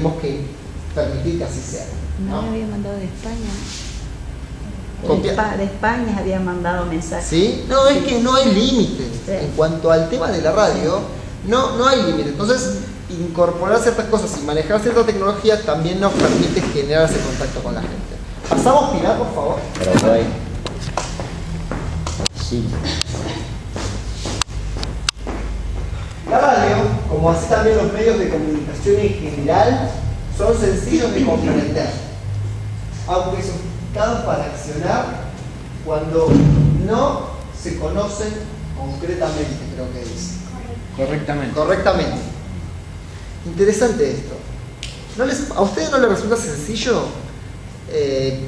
tenemos que permitir que así sea. No me había mandado de España. Copia. De España había mandado mensajes. ¿Sí? No, es que no hay límite. Sí. En cuanto al tema de la radio, no hay límite. Entonces, incorporar ciertas cosas y manejar cierta tecnología también nos permite generar ese contacto con la gente. Pasamos, Pilar, por favor. Sí. La radio, como así también los medios de comunicación en general, son sencillos de comprender, aunque sofisticados para accionar cuando no se conocen concretamente, creo que dice. Correctamente. Interesante esto. ¿A ustedes no les resulta sencillo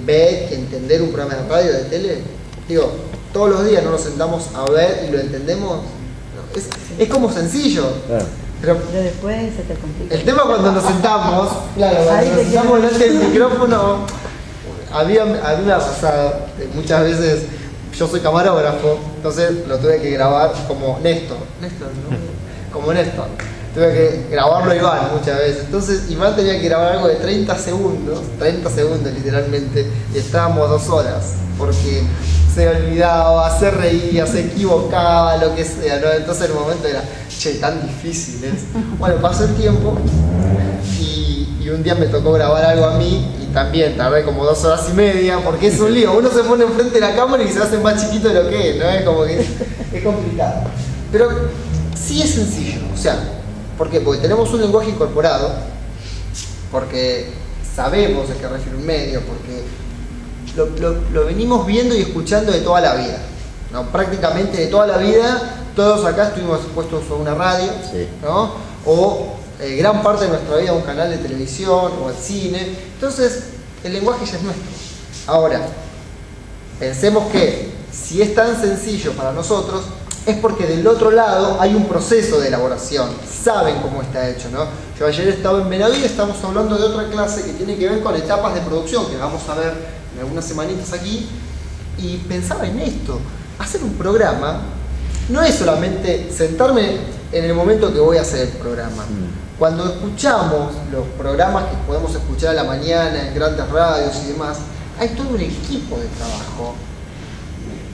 ver y entender un programa de radio, de tele? Digo, todos los días no nos sentamos a ver y lo entendemos. Es como sencillo. Pero después se te complica. el tema cuando nos sentamos, claro, cuando nos sentamos delante del micrófono, a mí me ha pasado muchas veces. Yo soy camarógrafo, entonces lo tuve que grabar como Néstor, ¿no? Como Néstor. Tuve que grabarlo a Iván muchas veces. Entonces Iván tenía que grabar algo de 30 segundos literalmente, y estábamos 2 horas, porque se olvidaba, se reía, se equivocaba, lo que sea, ¿no? Entonces en el momento era, che, tan difícil es. Bueno, pasó el tiempo y un día me tocó grabar algo a mí y también tardé como 2 horas y media, porque es un lío. Uno se pone enfrente de la cámara y se hace más chiquito de lo que es, ¿no? Es como que es complicado. Pero sí es sencillo, o sea, ¿por qué? Porque tenemos un lenguaje incorporado, porque sabemos a qué refiere un medio, porque lo venimos viendo y escuchando de toda la vida, ¿no? Prácticamente de toda la vida, todos acá estuvimos expuestos a una radio, sí, ¿no? O gran parte de nuestra vida a un canal de televisión o al cine. Entonces, el lenguaje ya es nuestro. Ahora, pensemos que si es tan sencillo para nosotros, es porque del otro lado hay un proceso de elaboración, saben cómo está hecho, ¿no? Yo ayer estaba en Benavides, estamos hablando de otra clase que tiene que ver con etapas de producción, que vamos a ver en algunas semanitas aquí, y pensaba en esto. Hacer un programa no es solamente sentarme en el momento que voy a hacer el programa. Cuando escuchamos los programas que podemos escuchar a la mañana en grandes radios y demás, hay todo un equipo de trabajo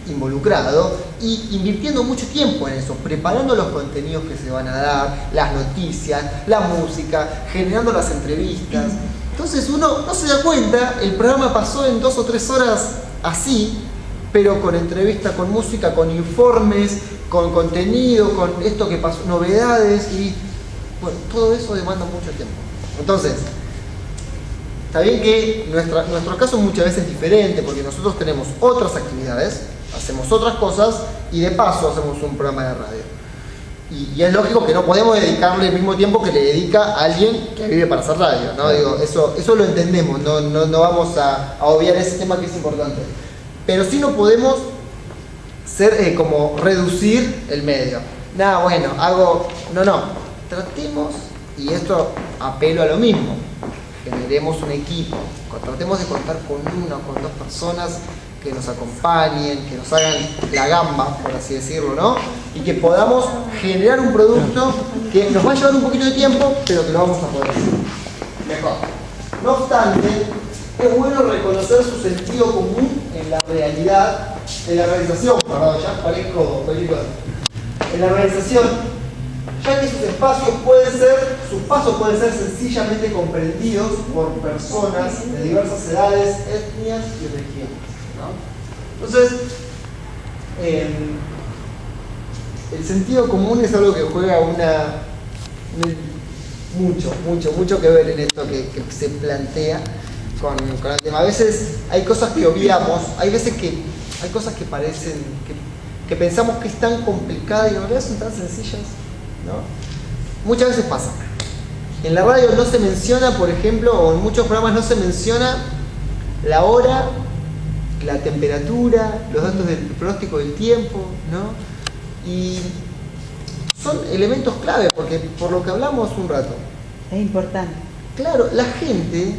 involucrado y invirtiendo mucho tiempo en eso, preparando los contenidos que se van a dar, las noticias, la música, generando las entrevistas. Entonces uno no se da cuenta, el programa pasó en 2 o 3 horas así, pero con entrevista, con música, con informes, con contenido, con esto que pasó, novedades, y bueno, todo eso demanda mucho tiempo. Entonces, está bien que nuestro caso muchas veces es diferente, porque nosotros tenemos otras actividades, hacemos otras cosas y de paso hacemos un programa de radio. Y es lógico que no podemos dedicarle el mismo tiempo que le dedica a alguien que vive para hacer radio, ¿no? Digo, eso lo entendemos, no vamos a obviar ese tema que es importante. Pero sí no podemos ser como reducir el medio. Nada, bueno, tratemos, y esto apelo a lo mismo, generemos un equipo, tratemos de contar con 1 o con 2 personas que nos acompañen, que nos hagan la gamba, por así decirlo, ¿no? Y que podamos generar un producto que nos va a llevar un poquito de tiempo, pero que lo vamos a poder hacer mejor. No obstante, es bueno reconocer su sentido común en la realidad, en la realización, ya parezco película. En la realización, ya que sus pasos pueden ser sencillamente comprendidos por personas de diversas edades, etnias y regiones, ¿no? Entonces, el sentido común es algo que juega mucho que ver en esto que se plantea con el tema. A veces hay cosas que obviamos, hay veces que hay cosas que parecen, que pensamos que es tan complicada y en realidad son tan sencillas, ¿no? Muchas veces pasa. En la radio no se menciona, por ejemplo, o en muchos programas no se menciona la hora, la temperatura, los datos del pronóstico del tiempo, ¿no? Y son elementos clave, porque por lo que hablamos un rato. Es importante. Claro, la gente,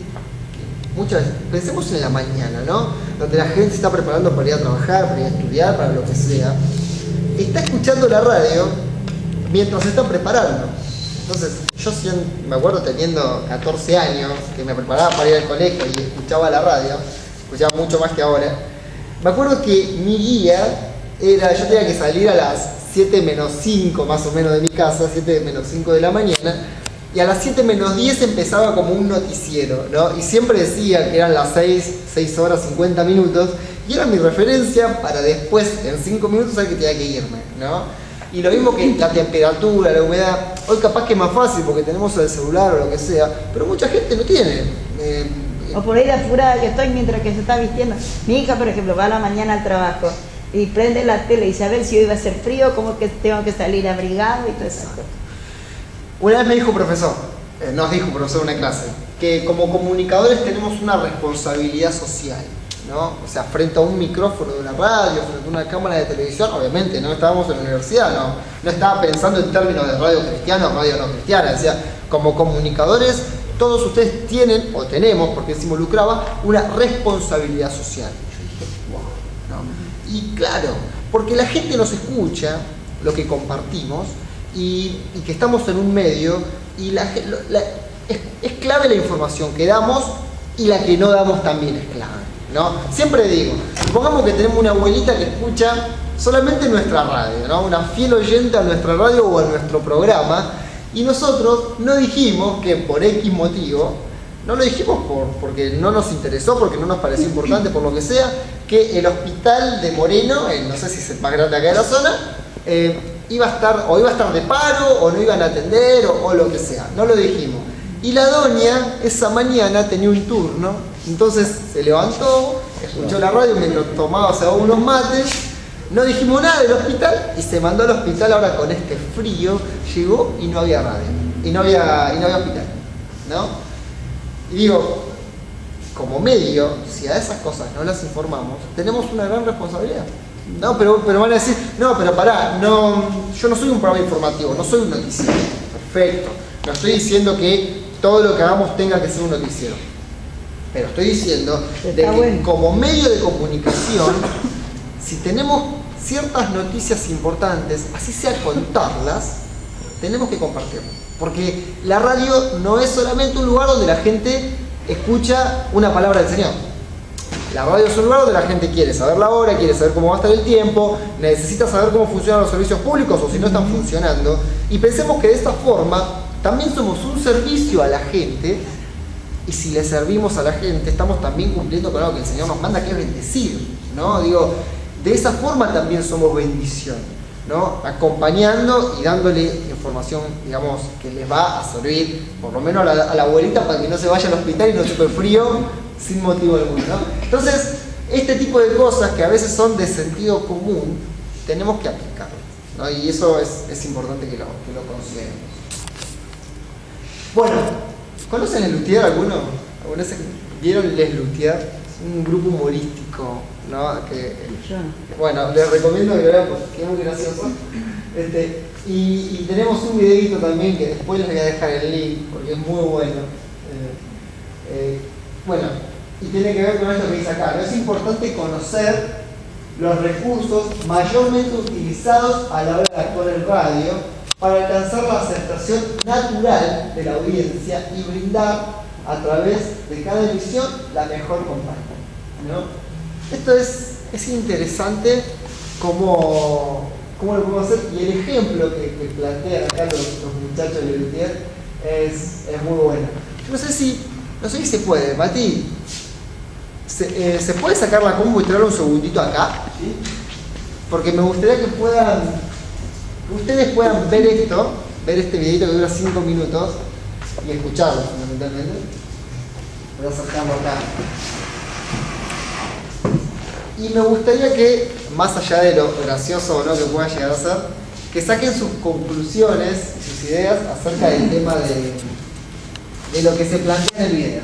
muchas veces, pensemos en la mañana, ¿no? Donde la gente se está preparando para ir a trabajar, para ir a estudiar, para lo que sea. Está escuchando la radio mientras se está preparando. Entonces, me acuerdo teniendo 14 años, que me preparaba para ir al colegio y escuchaba la radio, escuchaba mucho más que ahora. Me acuerdo que mi guía era, yo tenía que salir a las 7 menos 5 más o menos de mi casa, 7 menos 5 de la mañana, y a las 7 menos 10 empezaba como un noticiero, ¿no? Y siempre decía que eran las 6 horas 50 minutos, y era mi referencia para después, en 5 minutos, saber que tenía que irme, ¿no? Y lo mismo que la temperatura, la humedad, hoy capaz que es más fácil porque tenemos el celular o lo que sea, pero mucha gente no tiene. O por ahí la apurada que estoy mientras que se está vistiendo. Mi hija, por ejemplo, va a la mañana al trabajo y prende la tele y dice a ver si hoy va a ser frío, cómo que tengo que salir abrigado y todo eso. Una vez me dijo un profesor, nos dijo un profesor en una clase, que como comunicadores tenemos una responsabilidad social, ¿no? O sea, frente a un micrófono de una radio, frente a una cámara de televisión, obviamente, no estábamos en la universidad, no estaba pensando en términos de radio cristiana o radio no cristiana, decía, como comunicadores, todos ustedes tienen, o tenemos, porque se involucraba, una responsabilidad social. Yo dije, wow, ¿no? Y claro, porque la gente nos escucha lo que compartimos y que estamos en un medio y es clave la información que damos y la que no damos también es clave, ¿no? Siempre digo, supongamos que tenemos una abuelita que escucha solamente nuestra radio, ¿no? Una fiel oyente a nuestra radio o a nuestro programa, y nosotros no dijimos que por X motivo, no lo dijimos porque no nos interesó, porque no nos pareció importante, por lo que sea, que el hospital de Moreno, no sé si es el más grande acá de la zona, iba a estar de paro, o no iban a atender, o lo que sea. No lo dijimos. Y la doña esa mañana tenía un turno, entonces se levantó, escuchó la radio mientras tomaba unos mates, no dijimos nada del hospital y se mandó al hospital. Ahora con este frío llegó y no había radio, y no había hospital, ¿no? Y digo, como medio, si a esas cosas no las informamos, tenemos una gran responsabilidad. No, pero van a decir, no, pero pará, yo no soy un programa informativo, no soy un noticiero. Perfecto, no estoy diciendo que todo lo que hagamos tenga que ser un noticiero, pero estoy diciendo de que como medio de comunicación, si tenemos ciertas noticias importantes, así sea contarlas, tenemos que compartirlas. Porque la radio no es solamente un lugar donde la gente escucha una palabra del Señor. La radio es un lugar donde la gente quiere saber la hora, quiere saber cómo va a estar el tiempo, necesita saber cómo funcionan los servicios públicos o si no están funcionando. Y pensemos que de esta forma también somos un servicio a la gente, y si le servimos a la gente estamos también cumpliendo con algo que el Señor nos manda, que es bendecir, ¿no? Digo, de esa forma también somos bendición, ¿no? Acompañando y dándole información, digamos, que les va a servir, por lo menos a la abuelita, para que no se vaya al hospital y no chupe frío sin motivo alguno, ¿no? Entonces, este tipo de cosas que a veces son de sentido común, tenemos que aplicarlas, ¿no? Y eso es importante que lo consideremos. Bueno, ¿conocen Les Luthiers alguno? ¿Alguna vez vieron Les Luthiers? Es un grupo humorístico, ¿no? Bueno, les recomiendo que lo vean porque es muy gracioso. Y tenemos un videito también que después les voy a dejar el link porque es muy bueno. Bueno, y tiene que ver con esto que dice acá, ¿no? Es importante conocer los recursos mayormente utilizados a la hora de actuar en radio para alcanzar la aceptación natural de la audiencia y brindar a través de cada emisión la mejor compañía, ¿no? Esto es interesante cómo lo podemos hacer, y el ejemplo que plantean acá los muchachos de Les Luthiers es muy bueno. Yo no sé si se puede, Mati, ¿se puede sacar la combo y traerlo un segundito acá? ¿Sí? Porque me gustaría que ustedes puedan ver este videito que dura 5 minutos y escucharlo fundamentalmente. Voy a acercarlo acá. Y me gustaría que, más allá de lo gracioso o no que pueda llegar a ser, que saquen sus conclusiones, sus ideas acerca del tema de lo que se plantea en el video.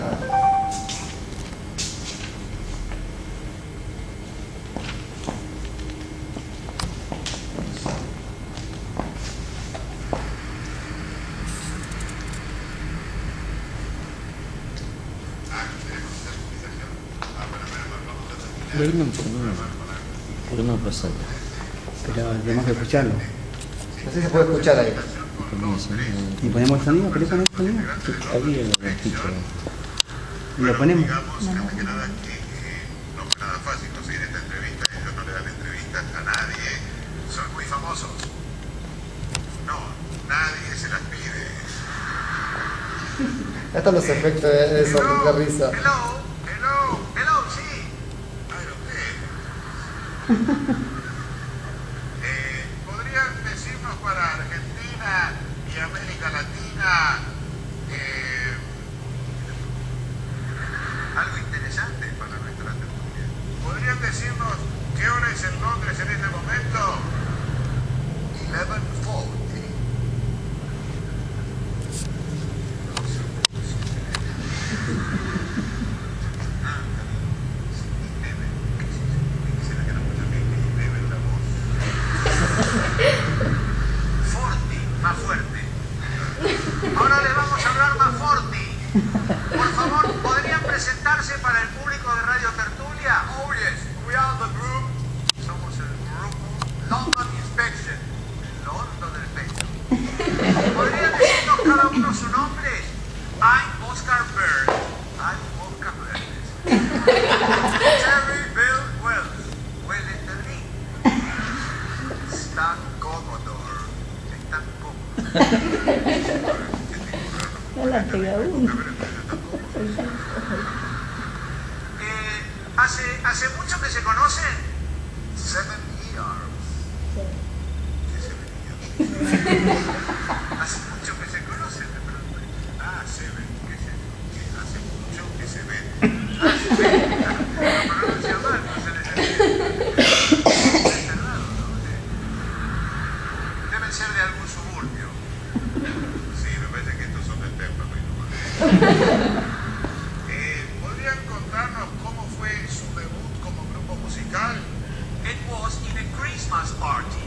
Por no pasar. Pero tenemos que escucharlo. No sé si se puede escuchar ahí. ¿Y ponemos sonido? ¿Querés poner sonido? Aquí el ratito. ¿Y lo ponemos? Digamos, antes que nada, que no fue nada fácil conseguir esta entrevista. Ellos no le dan entrevistas a nadie. Son muy famosos. No, nadie se las pide. Ahí están los efectos de eso, de risa. Hello, sí. ¿Podrían decirnos para Argentina y América Latina algo interesante para nuestra tertulia? ¿Podrían decirnos qué hora es en Londres en este momento? 11:40. Más fuerte. Ahora le vamos a hablar más fuerte. Por favor, ¿podrían presentarse para el público de Radio Tertulia? Oh yes, we are the group. Somos el grupo London Inspection. London Inspection. ¿Podrían decirnos cada uno su nombre? I'm Oscar Bird. I'm Oscar Bird. Terry Bill Wells. Wellington Lee. Stan Commodore. Stan Commodore. No la pega uno. ¿Hace mucho que se conocen? 7 years. ¿Qué 7 years? Hace mucho que se conocen, me pregunto. Ah, 7. ¿Qué es eso? Hace mucho que se ven. Ah, se ven. Lo pronuncia mal, no se les es raro, ¿no? Deben ser de algún suburbio. Sí, me parece que estos son del templo, ¿no? ¿Podrían contarnos cómo fue su debut como grupo musical? It was in a Christmas party.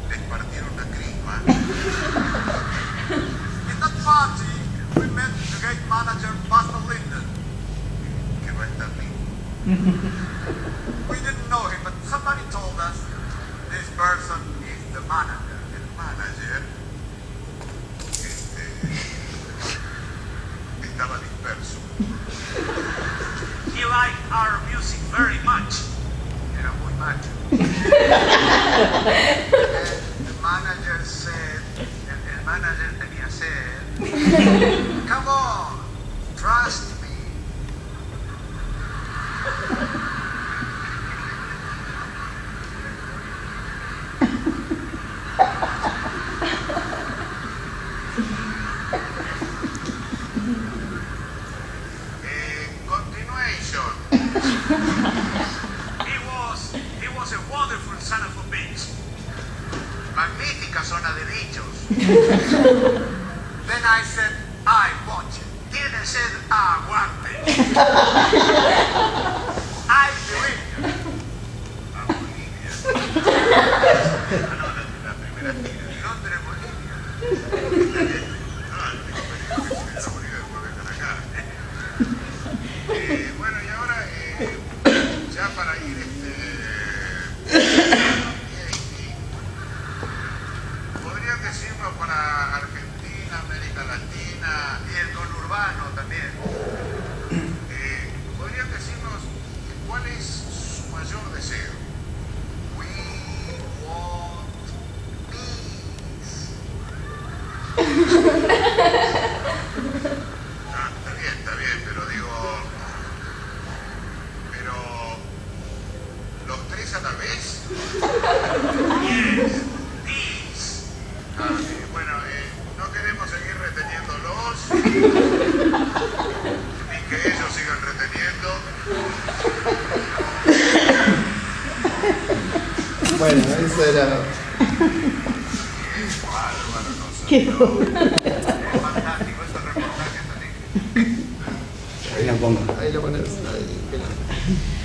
Les partieron la crisma. In that party, we met the great manager, Buster Linden. ¿Qué va a estar lindo? We didn't know him, but somebody told us this person is the manager. El manager estaba disperso. He liked our music very much. Era muy macho. The manager said, el manager tenía sed. Come on, trust me. Continuation. He was a wonderful son of a bitch. Magnífica zona de bichos. Then I said, I want you. Tiene sed, aguante. I believe you. A Bolivia. Ah, no, la primera tira. Londres, Bolivia. Ah, la Bolivia después vengan acá. Bueno, y ahora, ya para ir, ¿podrían decirnos para Argentina, América Latina y el conurbano también? ¿Podrían decirnos cuál es su mayor deseo? We want peace. Ah, está bien, pero digo... ¿Los tres a la vez? Yes, peace. Bueno, no queremos seguir reteniéndolos, ni que ellos sigan reteniendo. Bueno, eso era. Qué bueno. Es fantástico, esos reportajes también. Ahí lo pongo. Ahí lo pones. Ahí.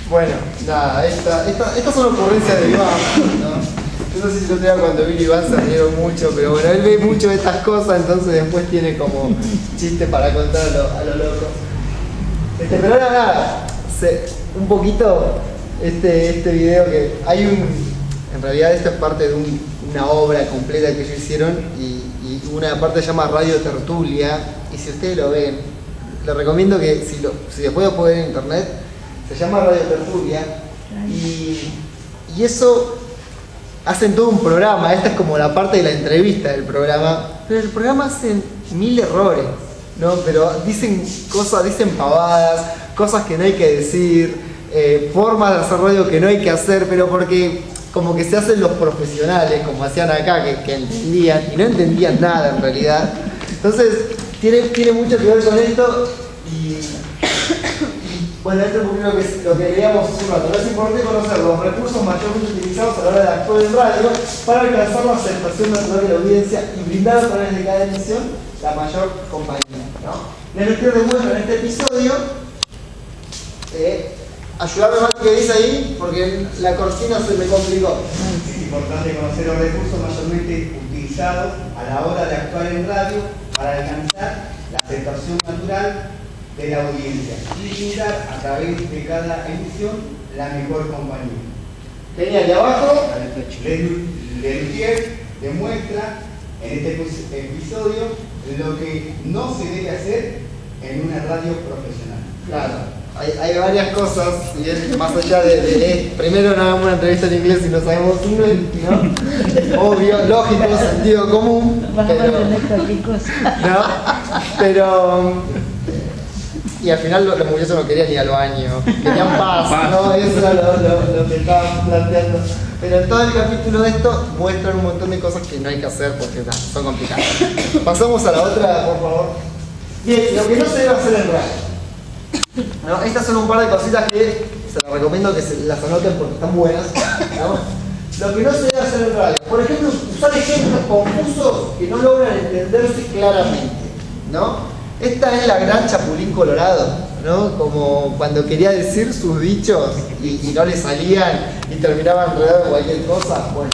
Bueno, nada, estas son ocurrencias de Iván, ¿no? Yo no sé si el otro día cuando vino Iván se rieron mucho, pero bueno, él ve mucho de estas cosas, entonces después tiene como chistes para contar a lo loco. Pero ahora nada, un poquito este video que hay En realidad esta es parte de una obra completa que ellos hicieron y una parte se llama Radio Tertulia, y si ustedes lo ven, les recomiendo que si después lo pueden ver en internet, se llama Radio Tertulia, y eso hacen todo un programa. Esta es como la parte de la entrevista del programa, pero el programa hacen 1000 errores, ¿no? Pero dicen cosas, dicen pavadas, cosas que no hay que decir, formas de hacer radio que no hay que hacer, pero porque como que se hacen los profesionales, como hacían acá, que entendían, y no entendían nada en realidad. Entonces, tiene mucho que ver con esto, y bueno, esto es un poquito lo que queríamos hace un rato. Es importante conocer los recursos mayormente utilizados a la hora de actuar en radio para alcanzar la aceptación natural de la audiencia y brindar a través de cada emisión la mayor compañía, ¿no? Les demuestro en este episodio, ayudarme más que dice ahí, porque la cortina se me complicó. Es importante conocer los recursos mayormente utilizados a la hora de actuar en radio para alcanzar la aceptación natural de la audiencia y brindar a través de cada emisión la mejor compañía. Genial, y abajo, Lelutier demuestra en este episodio lo que no se debe hacer en una radio profesional. claro. Hay varias cosas, y es más allá de primero no hagamos una entrevista en inglés si no sabemos inglés, ¿no? Obvio, lógico, sentido común, Vamos a aprender cualquier cosa. ¿no? Pero y al final los muchachos no querían ir al baño, querían paz, ¿no? Eso era lo que estaban planteando. Pero en todo el capítulo de esto muestran un montón de cosas que no hay que hacer porque son complicadas. Pasamos a la otra, por favor. Bien, lo que no se debe hacer en radio. ¿No? Estas son un par de cositas que se las recomiendo que se las anoten porque están buenas, ¿no? Lo que no se debe hacer en radio, por ejemplo, usar ejemplos confusos que no logran entenderse claramente, ¿no? Esta es la gran Chapulín Colorado, ¿no? Como cuando quería decir sus dichos y no le salían y terminaban enredados en cualquier cosa. Bueno,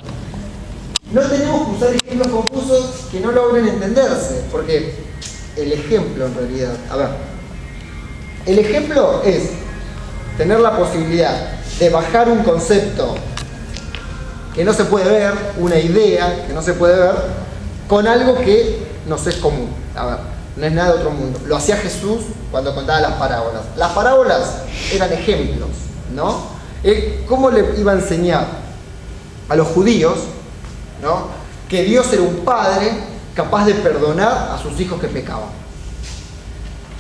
no tenemos que usar ejemplos confusos que no logren entenderse, porque el ejemplo en realidad, a ver, el ejemplo es tener la posibilidad de bajar un concepto que no se puede ver, una idea que no se puede ver, con algo que nos es común. A ver, no es nada de otro mundo. Lo hacía Jesús cuando contaba las parábolas. Las parábolas eran ejemplos, ¿no? ¿Cómo le iba a enseñar a los judíos, ¿no? Que Dios era un padre capaz de perdonar a sus hijos que pecaban?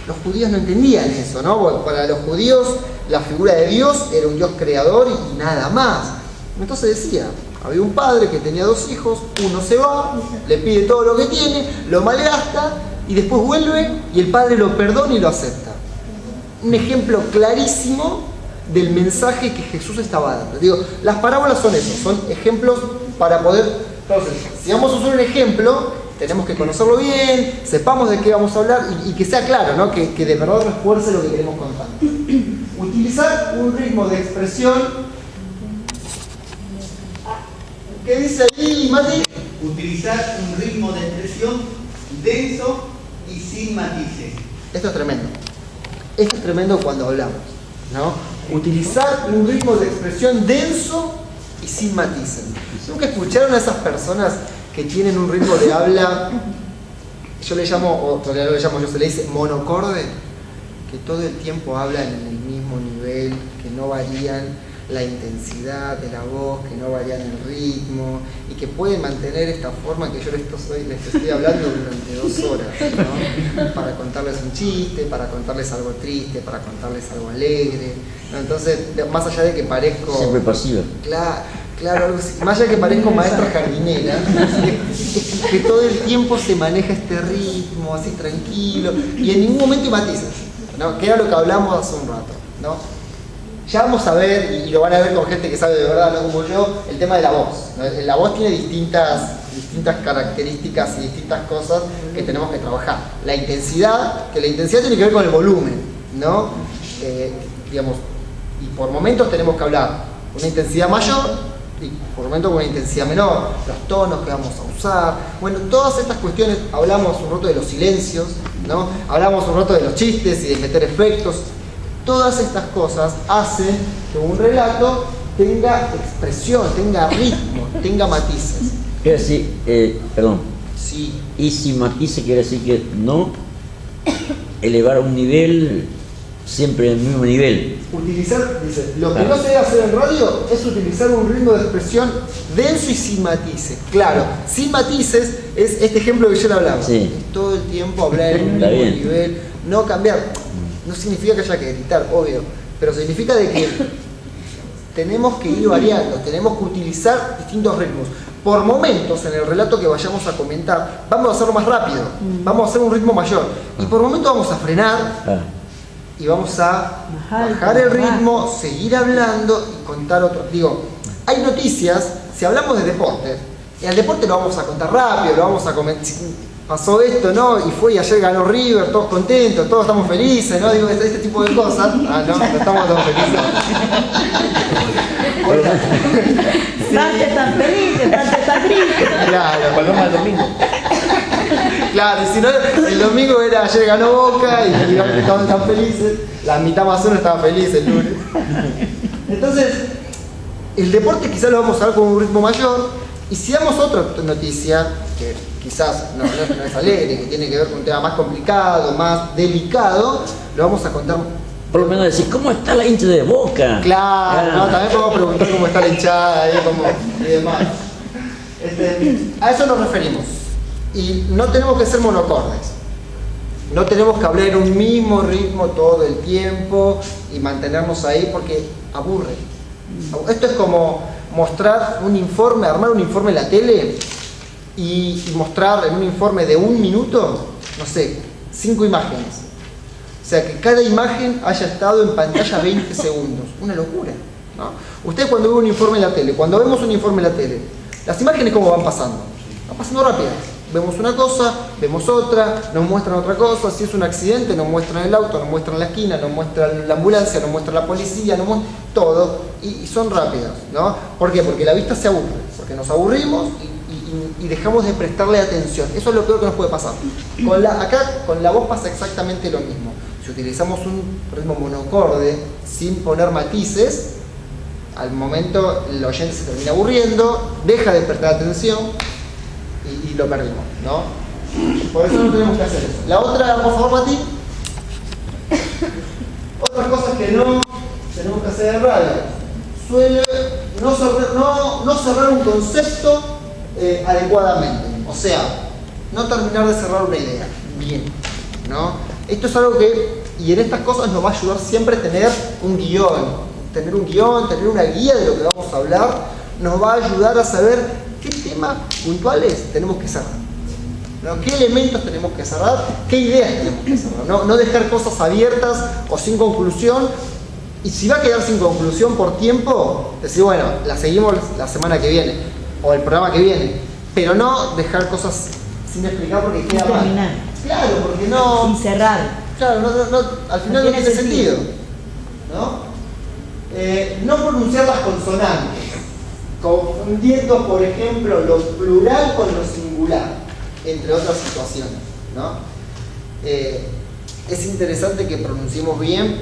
Los judíos no entendían eso, ¿no? Porque para los judíos la figura de Dios era un Dios creador y nada más. Entonces decía, había un padre que tenía 2 hijos, uno se va, le pide todo lo que tiene, lo malgasta y después vuelve y el padre lo perdona y lo acepta. Un ejemplo clarísimo del mensaje que Jesús estaba dando. Digo, las parábolas son eso, son ejemplos para poder... Entonces, si vamos a usar un ejemplo, tenemos que conocerlo bien, sepamos de qué vamos a hablar y que sea claro, ¿no? Que de verdad refuerce lo que queremos contar. Utilizar un ritmo de expresión. ¿Qué dice ahí, Mati? Utilizar un ritmo de expresión denso y sin matices. Esto es tremendo. Esto es tremendo cuando hablamos, ¿no? Utilizar un ritmo de expresión denso y sin matices. ¿Nunca escucharon a esas personas que tienen un ritmo de habla, yo le llamo, o todavía no le llamo, yo se le dice monocorde, que todo el tiempo hablan en el mismo nivel, que no varían la intensidad de la voz, que no varían el ritmo, y que pueden mantener esta forma que yo les estoy hablando durante 2 horas, ¿no? Para contarles un chiste, para contarles algo triste, para contarles algo alegre, ¿no? Entonces, más allá de que parezco... Siempre pasiva. Claro, algo así. Más allá que parezco maestra jardinera, que todo el tiempo se maneja este ritmo, así tranquilo, y en ningún momento hay matices, ¿no? Que era lo que hablamos hace un rato, ¿no? Ya vamos a ver, y lo van a ver con gente que sabe de verdad, no como yo, el tema de la voz, ¿no? La voz tiene distintas características y distintas cosas que tenemos que trabajar. La intensidad, que la intensidad tiene que ver con el volumen, ¿no? Digamos, y por momentos tenemos que hablar una intensidad mayor, y por momentos con una intensidad menor, los tonos que vamos a usar, bueno, todas estas cuestiones. Hablamos un rato de los silencios, ¿no? Hablamos un rato de los chistes y de meter efectos. Todas estas cosas hacen que un relato tenga expresión, tenga ritmo, tenga matices. Quiere decir, perdón, Sí. y si matice quiere decir que no elevar un nivel siempre en el mismo nivel. Utilizar, dice, lo que no se debe hacer en radio es utilizar un ritmo de expresión denso y sin matices. Claro, sin matices es este ejemplo que yo le hablaba. Sí. Todo el tiempo hablar en un Está mismo bien. nivel, no cambiar. No significa que haya que gritar, obvio, pero significa de que tenemos que ir variando, tenemos que utilizar distintos ritmos. Por momentos, en el relato que vayamos a comentar, vamos a hacerlo más rápido, vamos a hacer un ritmo mayor. Y por momentos vamos a frenar Ah, y vamos a Bajar bajar el el ritmo, seguir hablando y contar otro. Digo, hay noticias, si hablamos de deporte, y al deporte lo vamos a contar rápido, lo vamos a comentar. Pasó esto, ¿no? Y fue y ayer ganó River, todos contentos, todos estamos felices, ¿no? Digo, este tipo de cosas. Ah, no estamos todos felices. Tanto están felices, tanto están tristes. Claro, Paloma del domingo. claro, y si no, el domingo era ayer ganó Boca y estaban tan felices, la mitad más uno estaba feliz el lunes. Entonces, el deporte quizás lo vamos a ver con un ritmo mayor, y si damos otra noticia, que quizás no es alegre, que tiene que ver con un tema más complicado, más delicado, lo vamos a contar. Por lo menos decir, ¿cómo está la hincha de Boca? Claro, no, también podemos preguntar cómo está la hinchada ahí, y demás. A eso nos referimos. Y no tenemos que ser monocordes. No tenemos que hablar en un mismo ritmo todo el tiempo y mantenernos ahí porque aburre. Esto es como mostrar un informe, armar un informe en la tele y mostrar en un informe de 1 minuto, no sé, 5 imágenes. O sea, que cada imagen haya estado en pantalla 20 segundos. Una locura, ¿no? Ustedes cuando ven un informe en la tele, cuando vemos un informe en la tele, las imágenes ¿cómo van pasando? Van pasando rápidas. Vemos una cosa, vemos otra, nos muestran otra cosa. Si es un accidente, nos muestran el auto, nos muestran la esquina, nos muestran la ambulancia, nos muestran la policía, nos muestran todo. Y son rápidas, ¿no? ¿Por qué? Porque la vista se aburre. Porque nos aburrimos y dejamos de prestarle atención. Eso es lo peor que nos puede pasar. Acá con la voz pasa exactamente lo mismo. Si utilizamos un ritmo monocorde sin poner matices, al momento el oyente se termina aburriendo, deja de prestar atención y lo perdimos, ¿no? Por eso no tenemos que hacer eso. La otra, por favor, Mati. Otras cosas que no tenemos que hacer en radio. Suele no cerrar un concepto adecuadamente. O sea, no terminar de cerrar una idea. Bien, ¿no? Esto es algo que, y en estas cosas nos va a ayudar siempre a tener un guión. Tener una guía de lo que vamos a hablar, nos va a ayudar a saber qué temas puntuales tenemos que cerrar, ¿no? ¿Qué elementos tenemos que cerrar? ¿Qué ideas tenemos que cerrar? No dejar cosas abiertas o sin conclusión. Y si va a quedar sin conclusión por tiempo, decir, bueno, la seguimos la semana que viene o el programa que viene. Pero no dejar cosas sin explicar porque queda mal. Terminar. Claro, porque no... Sin cerrar. Claro, al final no tiene sentido. ¿No? No pronunciar las consonantes, confundiendo, por ejemplo, lo plural con lo singular, entre otras situaciones, ¿no? Es interesante que pronunciemos bien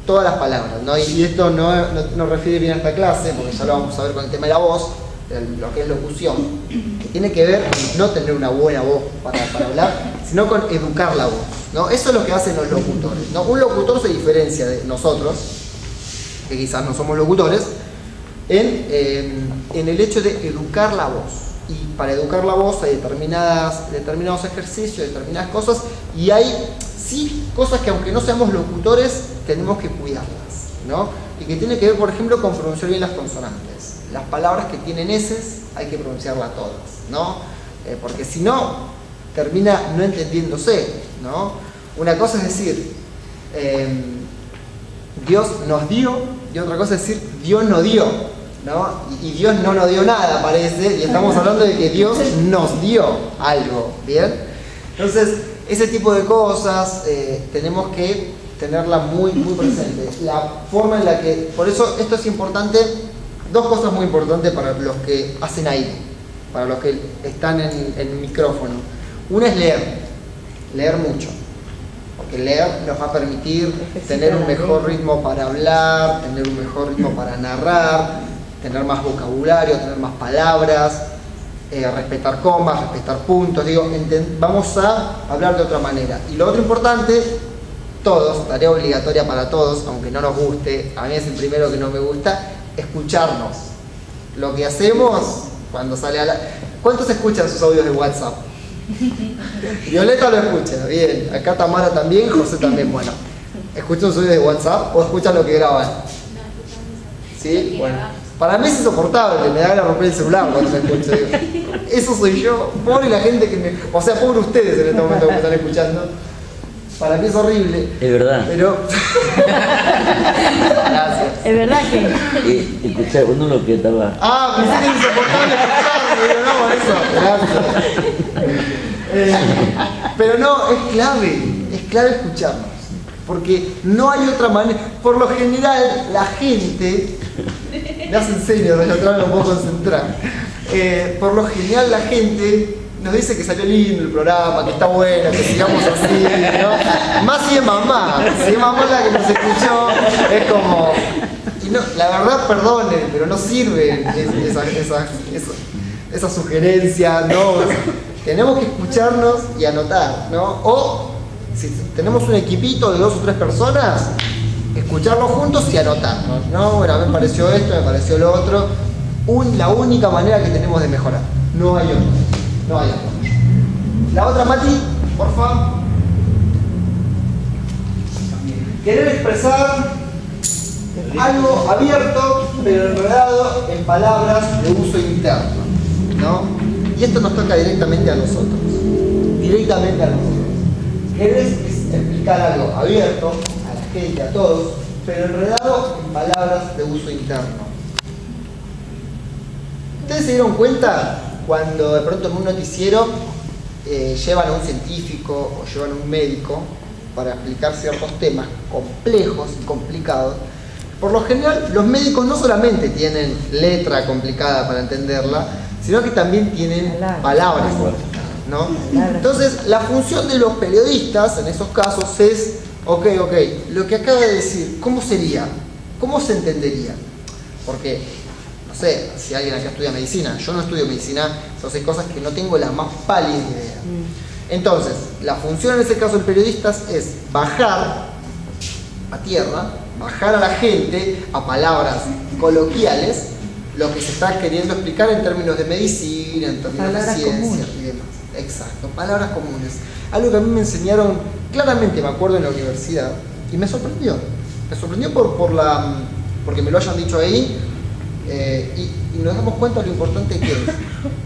todas las palabras, ¿no? Y esto no refiere bien a esta clase, porque ya lo vamos a ver con el tema de la voz, lo que es locución, que tiene que ver con no tener una buena voz para hablar, sino con educar la voz, ¿no? Eso es lo que hacen los locutores, ¿no? Un locutor se diferencia de nosotros, que quizás no somos locutores, en el hecho de educar la voz. Y para educar la voz hay determinados ejercicios, determinadas cosas, y hay sí cosas que aunque no seamos locutores, tenemos que cuidarlas, ¿no? Y que tiene que ver, por ejemplo, con pronunciar bien las consonantes. Las palabras que tienen eses hay que pronunciarlas todas, ¿no? Porque si no, termina no entendiéndose, ¿no? Una cosa es decir, Dios nos dio, y otra cosa es decir, Dios no dio, ¿no? Y Dios no nos dio nada, parece, y estamos hablando de que Dios nos dio algo, ¿bien? Entonces, ese tipo de cosas tenemos que tenerla muy, muy presente. La forma en la que, por eso esto es importante, dos cosas muy importantes para los que hacen aire, para los que están en micrófono. Una es leer mucho. porque leer nos va a permitir tener un mejor ritmo para hablar, tener un mejor ritmo para narrar, tener más vocabulario, tener más palabras, respetar comas, respetar puntos, digo, vamos a hablar de otra manera. Y lo otro importante, todos, tarea obligatoria para todos, aunque no nos guste, a mí es el primero que no me gusta, escucharnos. Lo que hacemos cuando sale a la... ¿Cuántos escuchan sus audios de WhatsApp? Violeta lo escucha, bien. Acá Tamara también, José también, bueno. ¿Escuchan sus audios de WhatsApp o escuchan lo que graban? ¿Sí? Bueno. Para mí es insoportable, me da ganas de romper el celular cuando se escucha. Digo, eso soy yo. Pobre la gente que me... O sea, pobre ustedes en este momento que me están escuchando. Para mí es horrible. Es verdad. Pero... Gracias. Es verdad que... Escuchar uno lo que estaba... Ah, pensé que era insoportable escucharme. Pero no, eso. Gracias. Pero no, es clave escucharnos. Porque no hay otra manera. Por lo general, la gente... Me hacen serio, de la otra vez no puedo concentrar. Por lo general, la gente... nos dice que salió lindo el programa, que está bueno, que sigamos así, ¿no? Más si es mamá la que nos escuchó, es como... Y no, la verdad, perdonen, pero no sirve esa sugerencia, ¿no? Tenemos que escucharnos y anotar, ¿no? O, si tenemos un equipito de 2 o 3 personas, escucharlos juntos y anotarnos, ¿no? Bueno, a mí me pareció esto, me pareció lo otro. La única manera que tenemos de mejorar, no hay otra. No hay otra. La otra, Mati, por favor. Querer expresar algo abierto, pero enredado en palabras de uso interno, ¿no? Y esto nos toca directamente a nosotros. Directamente a nosotros. Querer explicar algo abierto a la gente, a todos, pero enredado en palabras de uso interno. ¿Ustedes se dieron cuenta? Cuando de pronto en un noticiero llevan a un científico o llevan a un médico para explicar ciertos temas complejos y complicados, por lo general los médicos no solamente tienen letra complicada para entenderla, sino que también tienen palabras complicadas, ¿no? Entonces, la función de los periodistas en esos casos es, ok, lo que acaba de decir, ¿cómo sería? ¿Cómo se entendería? Porque no sé, si alguien acá estudia medicina, yo no estudio medicina, entonces hay cosas que no tengo la más pálida idea. Entonces, la función en ese caso de periodistas es bajar a tierra, bajar a la gente a palabras coloquiales, lo que se está queriendo explicar en términos de medicina, en términos palabras de ciencia comunes. y demás. Exacto, palabras comunes. Algo que a mí me enseñaron claramente, me acuerdo en la universidad, y me sorprendió. Me sorprendió porque me lo hayan dicho ahí. Y nos damos cuenta de lo importante que es.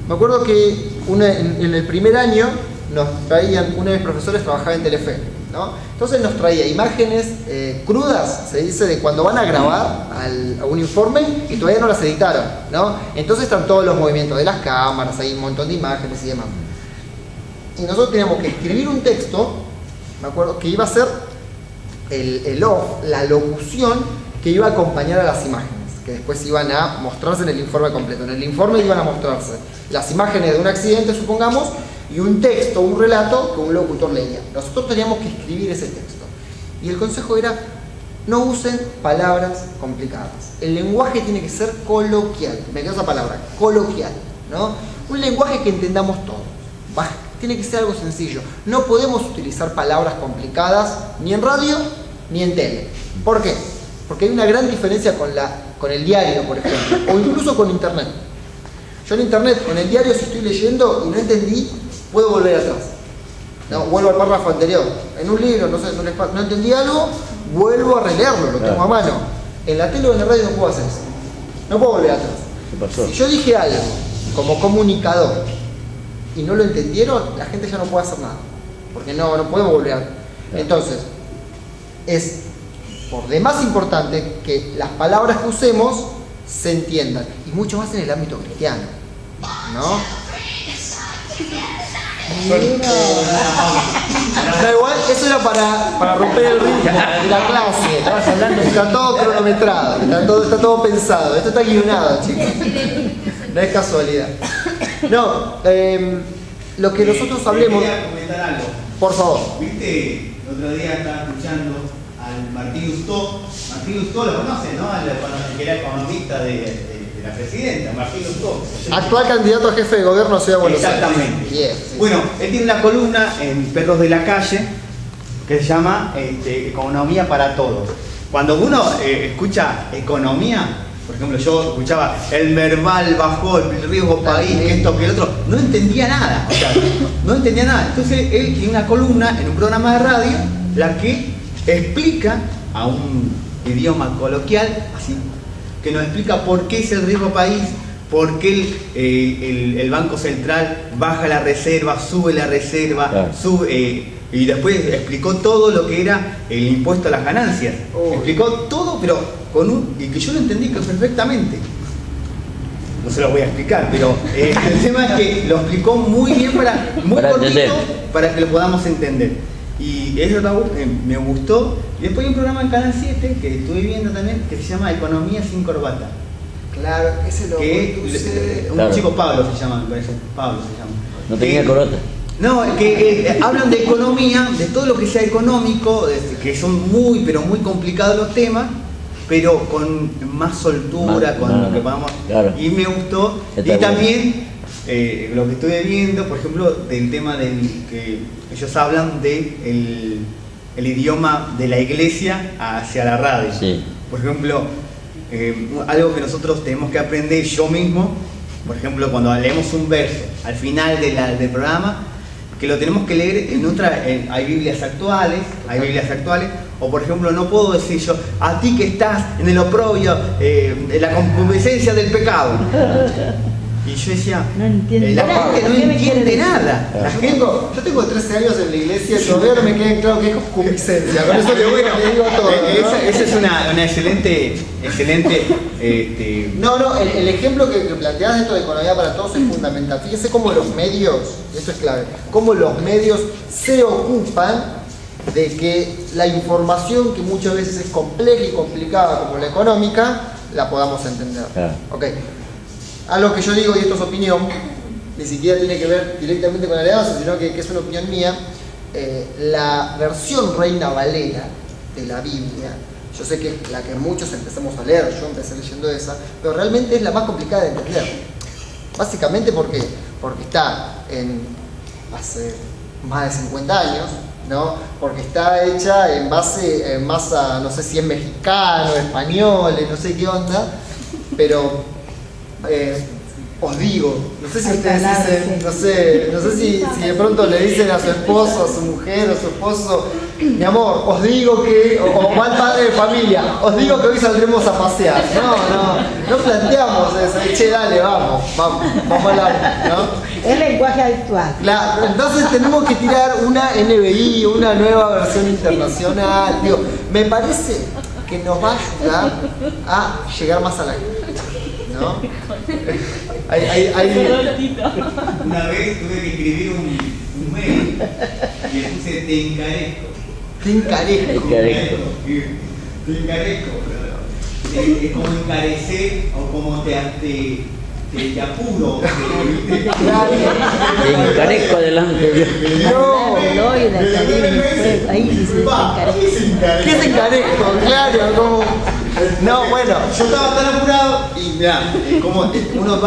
Me acuerdo que en el primer año nos traían, uno de mis profesores trabajaba en Telefe, ¿no? Entonces nos traía imágenes crudas, se dice, de cuando van a grabar a un informe y todavía no las editaron, ¿no? Entonces están todos los movimientos de las cámaras, hay un montón de imágenes y demás. Y nosotros teníamos que escribir un texto, me acuerdo, que iba a ser el off, la locución que iba a acompañar a las imágenes, que después iban a mostrarse en el informe completo. En el informe iban a mostrarse las imágenes de un accidente, supongamos, y un texto, un relato que un locutor leía. Nosotros teníamos que escribir ese texto. Y el consejo era, no usen palabras complicadas. El lenguaje tiene que ser coloquial. Me queda esa palabra, coloquial, ¿no? Un lenguaje que entendamos todos. Tiene que ser algo sencillo. No podemos utilizar palabras complicadas ni en radio ni en tele. ¿Por qué? Porque hay una gran diferencia con el diario, por ejemplo, o incluso con internet. Yo en internet, con el diario, si estoy leyendo y no entendí, puedo volver atrás. No, vuelvo al párrafo anterior. En un libro, no entendí algo, vuelvo a releerlo, lo tengo a mano. En la tele o en la radio no puedo hacer eso. No puedo volver atrás. ¿Qué pasó? Si yo dije algo como comunicador y no lo entendieron, la gente ya no puede hacer nada. Porque no podemos volver atrás. Entonces, es por demás importante que las palabras que usemos se entiendan, y mucho más en el ámbito cristiano, ¿no? Da igual, eso era para romper el ritmo de la clase. Está todo cronometrado, está todo pensado, esto está guionado, chicos. No es casualidad. No, lo que nosotros hablemos. Quería comentar algo. Por favor. ¿Viste? No El otro día estaba escuchando al Martín Lustó. Martín Lustó lo conocen, ¿no? Que era economista de la presidenta, Martín Lustó. Actual candidato a jefe de gobierno de Ciudad de Buenos Aires. Exactamente. Bien, sí. Bueno, él tiene una columna en Perros de la Calle que se llama Economía para Todos. Cuando uno escucha economía, por ejemplo, yo escuchaba el Merval bajó, el riesgo país, que esto, que el otro, no entendía nada. O sea, no entendía nada. Entonces él tiene una columna en un programa de radio, la que explica a un idioma coloquial, así, que nos explica por qué es el riesgo país, por qué el Banco Central baja la reserva, sube la reserva, claro. sube, y después explicó todo lo que era el impuesto a las ganancias. Explicó todo, pero y que yo lo entendí perfectamente. No se lo voy a explicar, pero el tema es que lo explicó muy bien, muy cortito, entender, para que lo podamos entender. Y eso me gustó. Y después hay un programa en Canal 7 que estuve viendo también, que se llama Economía sin corbata. Claro, ese lo conduce... Un Claro. chico Pablo se llama, me parece. Pablo se llama. No tenía corbata. No, que hablan de economía, de todo lo que sea económico, que son pero muy complicados los temas, pero con más soltura, con lo que podamos. Claro. Y me gustó. Está y también lo que estuve viendo, por ejemplo, del tema que ellos hablan de el idioma de la iglesia hacia la radio. Sí. Por ejemplo, algo que nosotros tenemos que aprender yo mismo, por ejemplo, cuando leemos un verso al final del programa, que lo tenemos que leer hay Biblias actuales, o por ejemplo, no puedo decir yo, a ti que estás en el oprobio, en la concupiscencia del pecado. Y yo decía, No entiendo la nada. gente no ¿Qué me quiere entiende decir? nada. La gente, Yo tengo 13 años en la iglesia y todavía no me queda claro qué es concupiscencia. Con eso te digo todo, ¿no? esa es una excelente. No, el ejemplo que planteas de esto de economía para todos es fundamental. Fíjese cómo los medios, y esto es clave, cómo los medios se ocupan de que la información que muchas veces es compleja y complicada como la económica, la podamos entender. Claro. Ok. Algo que yo digo, y esto es opinión, ni siquiera tiene que ver directamente con la alianza, sino que es una opinión mía, la versión Reina Valera de la Biblia, yo sé que es la que muchos empezamos a leer, yo empecé leyendo esa, pero realmente es la más complicada de entender. Básicamente porque está hace más de 50 años, ¿no? Porque está hecha en masa, no sé si es mexicano, español, no sé qué onda, pero os digo, no sé si Hay ustedes palabras, dicen, sí. no sé si de pronto le dicen a su esposo, a su mujer o a su esposo, mi amor, os digo que, o va el padre de familia, os digo que hoy saldremos a pasear. No planteamos eso, che, dale, vamos al auto, ¿no? Es lenguaje actual. Claro, entonces tenemos que tirar una NBI, una nueva versión internacional. Digo, me parece que nos va a ayudar a llegar más a la gente, ¿no? Una vez tuve que escribir un mail y le puse te encarezco. Te encarezco. Te encarezco. Es como encarecer o como te apuro. Te encarezco adelante. No, Ahí dice, te encarezco. ¿qué es encarezco? Claro, como... No, bueno, Yo estaba tan apurado y mirá, como uno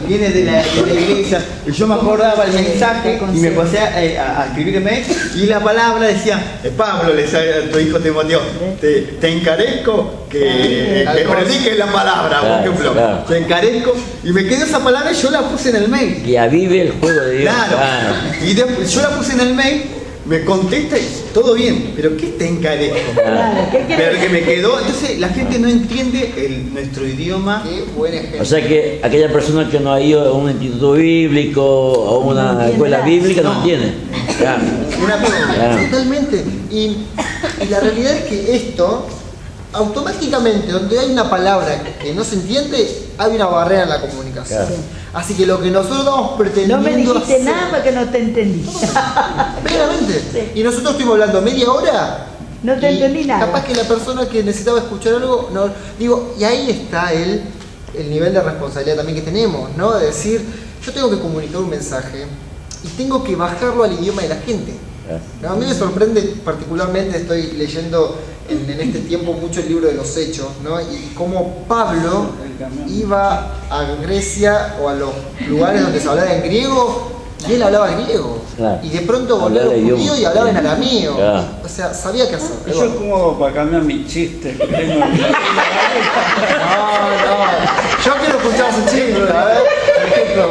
viene de la iglesia y yo me acordaba el mensaje y me pasé a escribir el mail y la palabra decía, Pablo le decía a tu hijo Timoteo, te encarezco que prediques la palabra, por Claro, ejemplo, claro. te encarezco y me quedó esa palabra y yo la puse en el mail. Que avive el juego de Dios. Claro, y después yo la puse en el mail, me contesta y todo bien, pero ¿qué te encarezco? Claro, ¿qué quiere Pero que me quedó, entonces la gente no entiende nuestro idioma. qué buen ejemplo. O sea que aquella persona que no ha ido a un instituto bíblico o a una entiende escuela nada. bíblica no No. entiende. Claro. Claro. Totalmente. Y la realidad es que esto, automáticamente, donde hay una palabra que no se entiende, hay una barrera en la comunicación. Claro. Así que lo que nosotros estamos pretendiendo No me dijiste hacer- nada porque no te entendí. Veramente. Sí. Y nosotros estuvimos hablando media hora. No te y entendí nada. Capaz que la persona que necesitaba escuchar algo, no, digo, y ahí está el nivel de responsabilidad también que tenemos, ¿no? De decir, yo tengo que comunicar un mensaje y tengo que bajarlo al idioma de la gente. No, a mí me sorprende particularmente, estoy leyendo en este tiempo mucho el libro de los Hechos, ¿no? Y cómo Pablo iba a Grecia o a los lugares donde se hablaba en griego y él hablaba griego. Claro. Y de pronto volvió a los Hablaba judíos y idioma. hablaba en arameo. Claro. O sea, sabía qué hacer. Yo como para cambiar mi chiste. Que tengo No, yo quiero escuchar su chiste, a ver. Por ejemplo,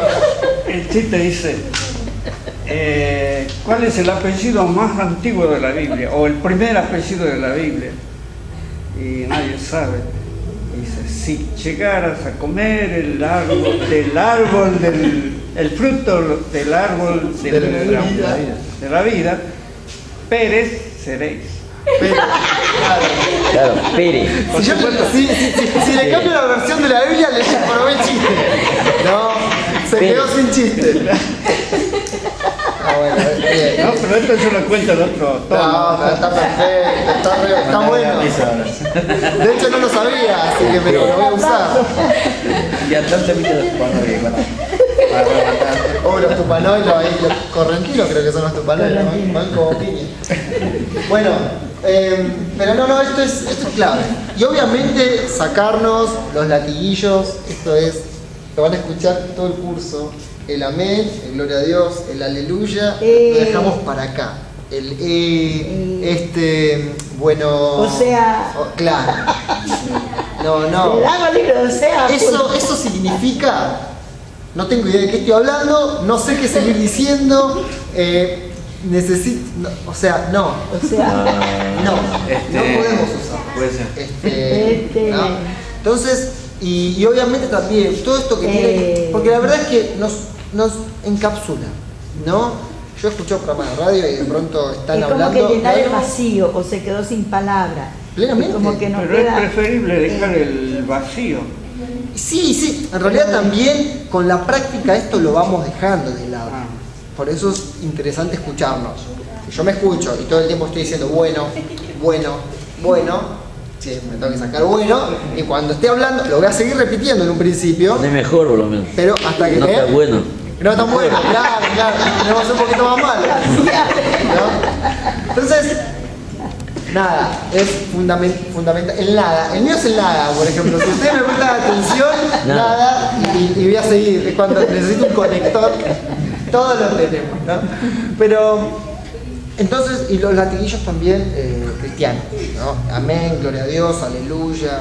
el chiste dice, ¿cuál es el apellido más antiguo de la Biblia? O el primer apellido de la Biblia. Y nadie sabe. Dice, si llegaras a comer el fruto del árbol de la vida, Pérez seréis. pero, Claro, Pérez. si le cambio la versión de la Biblia, le probé el chiste. No, se quedó sin chiste. Ah, bueno, bien. No, pero esto yo lo cuento en otro tono. No, está perfecto, está bueno. De hecho no lo sabía, así que me lo voy a usar. Y atrás te viste los cuadros para levantar. Oh, los tupanoilos ahí, los correntinos creo que son los tupanoilos, van como piña. Bueno, pero no, esto es clave. Y obviamente sacarnos los latiguillos, esto es, lo van a escuchar todo el curso. El amén, el gloria a Dios, el aleluya, lo dejamos para acá. El bueno. O sea. Claro. No. Le hago el libro de Osea. Eso significa, no tengo idea de qué estoy hablando, no sé qué seguir diciendo, necesito, no, o sea, no. O sea. No podemos usar. Puede ser. ¿No? Entonces, y obviamente también, todo esto que tiene, porque la verdad es que nos encapsula, ¿no? Yo escucho programas de radio y de pronto están es como hablando. que llenar de el algo. vacío o se quedó sin palabra. Plenamente. Como que no Pero queda, es preferible dejar el vacío. Sí, en realidad también con la práctica esto lo vamos dejando de lado. Por eso es interesante escucharnos. Yo me escucho y todo el tiempo estoy diciendo bueno. Sí, me tengo que sacar bueno. Y cuando esté hablando, lo voy a seguir repitiendo en un principio. No es mejor por lo menos. Pero hasta que No está bueno. No está bueno, claro. Tenemos un poquito más malo. ¿No? Entonces, nada, es fundamental. El nada, el mío es el nada, por ejemplo. Si ustedes me prestan atención, nada, y voy a seguir. Es cuando necesito un conector, todos lo tenemos, ¿no? Pero, entonces, y los latiguillos también cristianos, ¿no? Amén, gloria a Dios, aleluya.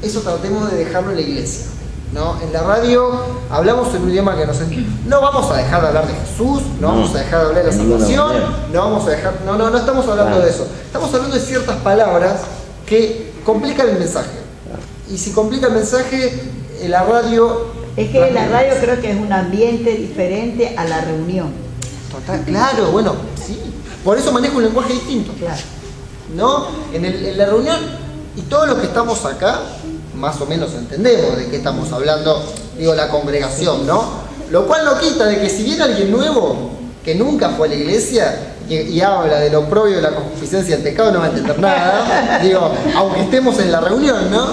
Eso tratemos de dejarlo en la iglesia, ¿no? En la radio hablamos en un idioma que no vamos a dejar de hablar de Jesús, no vamos a dejar de hablar de la salvación, no vamos a dejar, no estamos hablando de eso. Estamos hablando de ciertas palabras que complican el mensaje. Y si complica el mensaje, en la radio... Es que la radio creo que es un ambiente diferente a la reunión. Total, claro, bueno, sí. Por eso manejo un lenguaje distinto. Claro. ¿No? En la reunión, y todos los que estamos acá, más o menos entendemos de qué estamos hablando, digo, la congregación, ¿no? Lo cual no quita de que si viene alguien nuevo, que nunca fue a la iglesia, y habla de lo propio de la concupiscencia del pecado, no va a entender nada, digo, aunque estemos en la reunión, ¿no?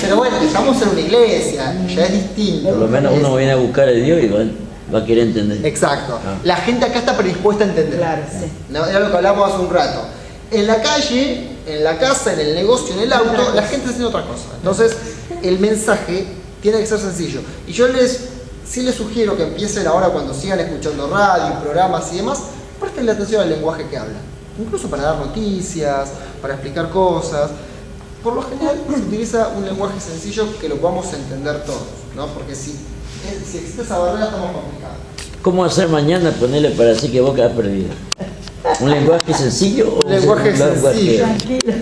Pero bueno, estamos en una iglesia, ya es distinto. Por lo menos uno viene a buscar a Dios y va a querer entender. Exacto. La gente acá está predispuesta a entender. Claro, sí. ¿No? Era lo que hablamos hace un rato. En la calle, en la casa, en el negocio, en el auto, la gente está haciendo otra cosa. Entonces, el mensaje tiene que ser sencillo. Y yo sí les sugiero que empiecen ahora cuando sigan escuchando radio, programas y demás, prestenle atención al lenguaje que hablan. Incluso para dar noticias, para explicar cosas. Por lo general se utiliza un lenguaje sencillo que lo podamos entender todos, ¿no? Porque si existe esa barrera estamos complicados. ¿Cómo hacer mañana ponerle para así que vos quedás perdido? ¿Un lenguaje sencillo o un lenguaje sencillo? Tranquilo.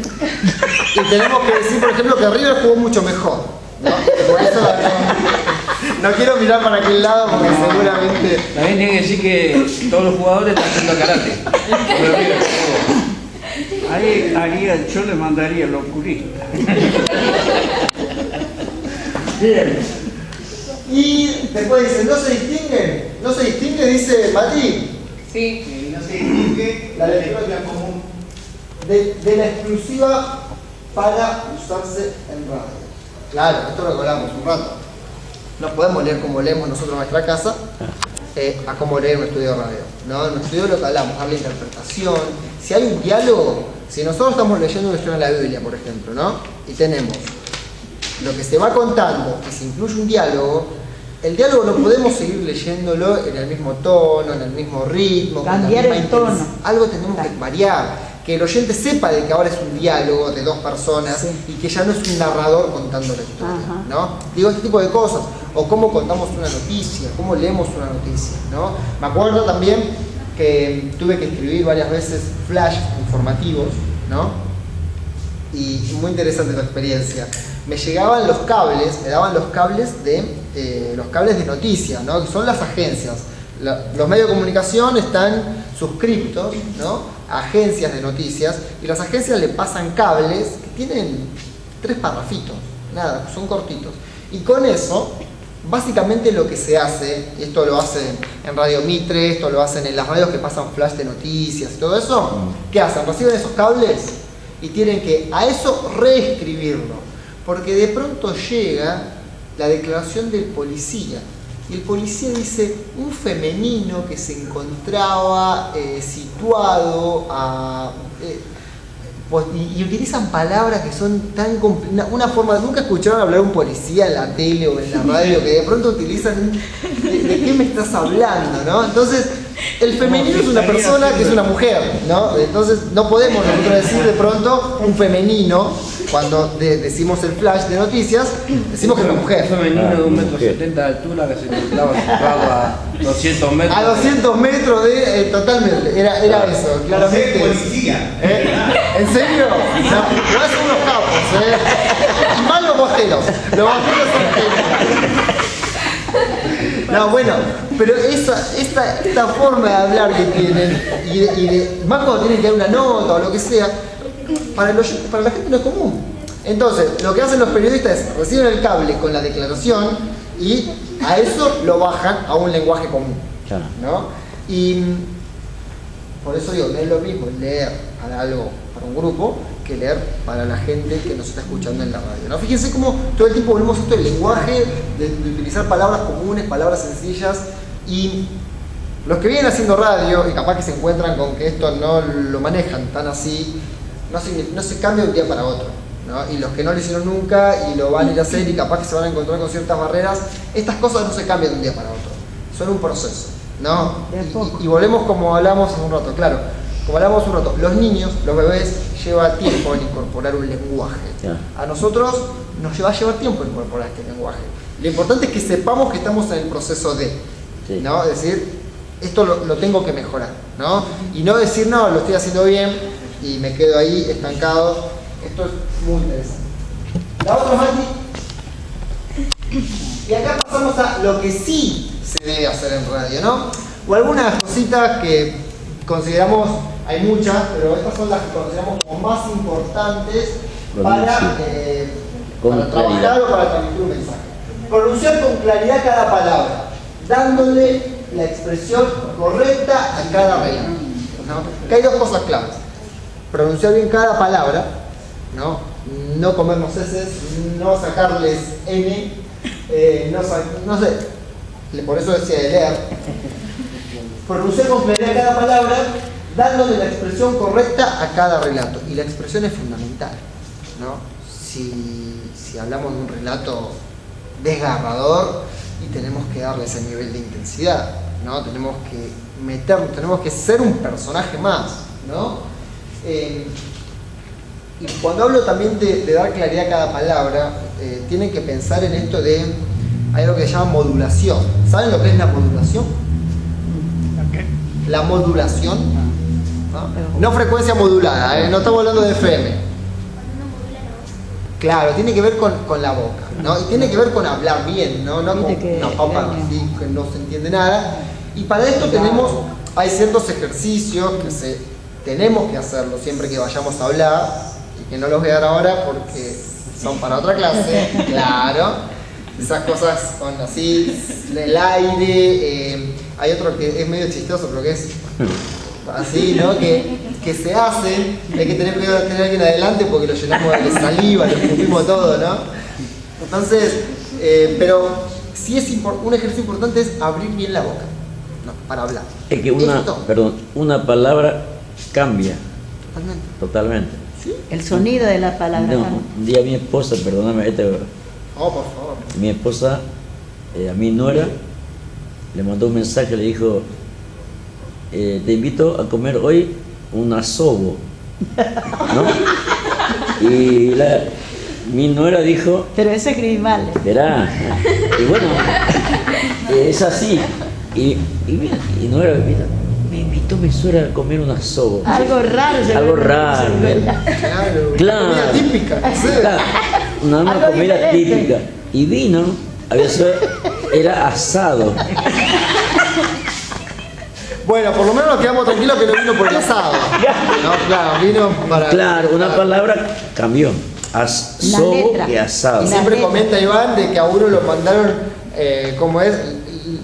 Y tenemos que decir, por ejemplo, que River jugó mucho mejor, ¿no? Por eso no quiero mirar para aquel lado porque seguramente... También tiene que decir que todos los jugadores están haciendo karate. Pero mira, Ahí yo le mandaría al oculista. Bien. Y después dice, no se distingue, dice Mati. Sí. No se distingue la lectura común de la exclusiva para usarse en radio. Claro, esto lo hablamos un rato. No podemos leer como leemos nosotros en nuestra casa, a cómo leer un estudio de radio, ¿no? En un estudio lo que hablamos, darle interpretación. Si hay un diálogo, si nosotros estamos leyendo una historia de la Biblia, por ejemplo, ¿no? Y tenemos lo que se va contando, que se incluye un diálogo, el diálogo no podemos seguir leyéndolo en el mismo tono, en el mismo ritmo, cambiar el tono. Algo tenemos que variar. Que el oyente sepa de que ahora es un diálogo de dos personas, sí, y que ya no es un narrador contando la historia, ¿no? Digo, este tipo de cosas. O cómo contamos una noticia, cómo leemos una noticia, ¿no? Me acuerdo también que tuve que escribir varias veces flash informativos, ¿no? Y muy interesante la experiencia. Me llegaban los cables, me daban los cables de noticias, ¿no? Que son las agencias. Los medios de comunicación están suscriptos, ¿no?, a agencias de noticias, y las agencias le pasan cables que tienen 3 parrafitos, nada, son cortitos. Y con eso, básicamente lo que se hace, y esto lo hacen en Radio Mitre, esto lo hacen en las radios que pasan flash de noticias y todo eso, ¿qué hacen? Reciben esos cables y tienen que a eso reescribirlo, porque de pronto llega la declaración del policía. Y el policía dice un femenino que se encontraba situado y utilizan palabras que son tan una forma. Nunca escucharon hablar un policía en la tele o en la radio que de pronto utilizan de qué me estás hablando, ¿no? Entonces el femenino es una persona que es una mujer, ¿no? Entonces no podemos nosotros decir de pronto un femenino cuando decimos el flash de noticias, decimos que es una mujer. Un femenino de 1,70 m de altura que se encontraba situado a 200 metros. A 200 metros de... totalmente, era eso, claramente. Policía. ¿En serio? No hacen unos capos, Más los bosteros. Los bosteros son genios. No, bueno, pero esta forma de hablar que tienen, y más cuando tienen que dar una nota o lo que sea, para la gente no es común. Entonces, lo que hacen los periodistas es reciben el cable con la declaración y a eso lo bajan a un lenguaje común, ¿no? Y por eso digo, no es lo mismo leer para algo, para un grupo, que leer para la gente que nos está escuchando en la radio, ¿no? Fíjense cómo todo el tiempo volvemos a esto del lenguaje, de utilizar palabras comunes, palabras sencillas, y los que vienen haciendo radio y capaz que se encuentran con que esto no lo manejan tan así, no se cambia de un día para otro, ¿no? Y los que no lo hicieron nunca y lo van a ir a hacer y capaz que se van a encontrar con ciertas barreras, estas cosas no se cambian de un día para otro, son un proceso, ¿no? Y volvemos como hablamos hace un rato, claro, como hablamos un rato, los niños, los bebés, lleva tiempo en incorporar un lenguaje. A nosotros nos va a llevar tiempo en incorporar este lenguaje. Lo importante es que sepamos que estamos en el proceso de, ¿no? Es decir, esto lo tengo que mejorar, ¿no? Y no decir, no, lo estoy haciendo bien y me quedo ahí estancado. Esto es muy interesante. La otra, Mati. Y acá pasamos a lo que sí se debe hacer en radio, ¿no? O algunas cositas que consideramos, hay muchas, pero estas son las que consideramos como más importantes para trabajar o para transmitir un mensaje. Pronunciar con claridad cada palabra, dándole la expresión correcta a cada relato, ¿no? Que hay 2 cosas claves. Pronunciar bien cada palabra, no comernos heces, no sacarles N, no sé, por eso decía de leer. Pronunciar con claridad cada palabra, dándole la expresión correcta a cada relato. Y la expresión es fundamental, ¿no? Si hablamos de un relato desgarrador, y tenemos que darle ese nivel de intensidad, ¿no? Tenemos que meternos, tenemos que ser un personaje más, ¿no? Y cuando hablo también de dar claridad a cada palabra, tienen que pensar en esto de, hay algo que se llama modulación. ¿Saben lo que es la modulación? La modulación, no frecuencia modulada, no estamos hablando de FM. Claro, tiene que ver con la boca, ¿no? Y tiene que ver con hablar bien, no con una papa que no se entiende nada. Y para esto hay ciertos ejercicios que tenemos que hacerlo siempre que vayamos a hablar, y que no los voy a dar ahora porque son para otra clase, claro. Esas cosas con así, el aire, hay otro que es medio chistoso, pero que es así, ¿no? Que se hacen, hay que tener cuidado de tener a alguien adelante porque lo llenamos de saliva, lo escupimos todo, ¿no? Entonces, pero sí un ejercicio importante es abrir bien la boca, para hablar. Es que Esto, una palabra cambia totalmente. totalmente. El sonido de la palabra. No, un día mi esposa, perdóname, Oh, por favor. mi esposa, a mi nuera, le mandó un mensaje, le dijo, te invito a comer hoy un asobo, ¿no? Y mi nuera dijo, Pero eso escribí mal. verá, y bueno, es así. Y mira, y nuera, mira, me invitó mi suegra a comer un asobo. Algo raro. Algo raro. Claro. Claro. Comida típica. Sí. Claro, una Algo comida diferente. típica. Y vino, era asado. Bueno, por lo menos nos quedamos tranquilos que no vino por el asado. No, claro, vino para. Claro, una palabra cambió. Asobo letra. y asado. Siempre comenta Iván de que a uno lo mandaron, como es,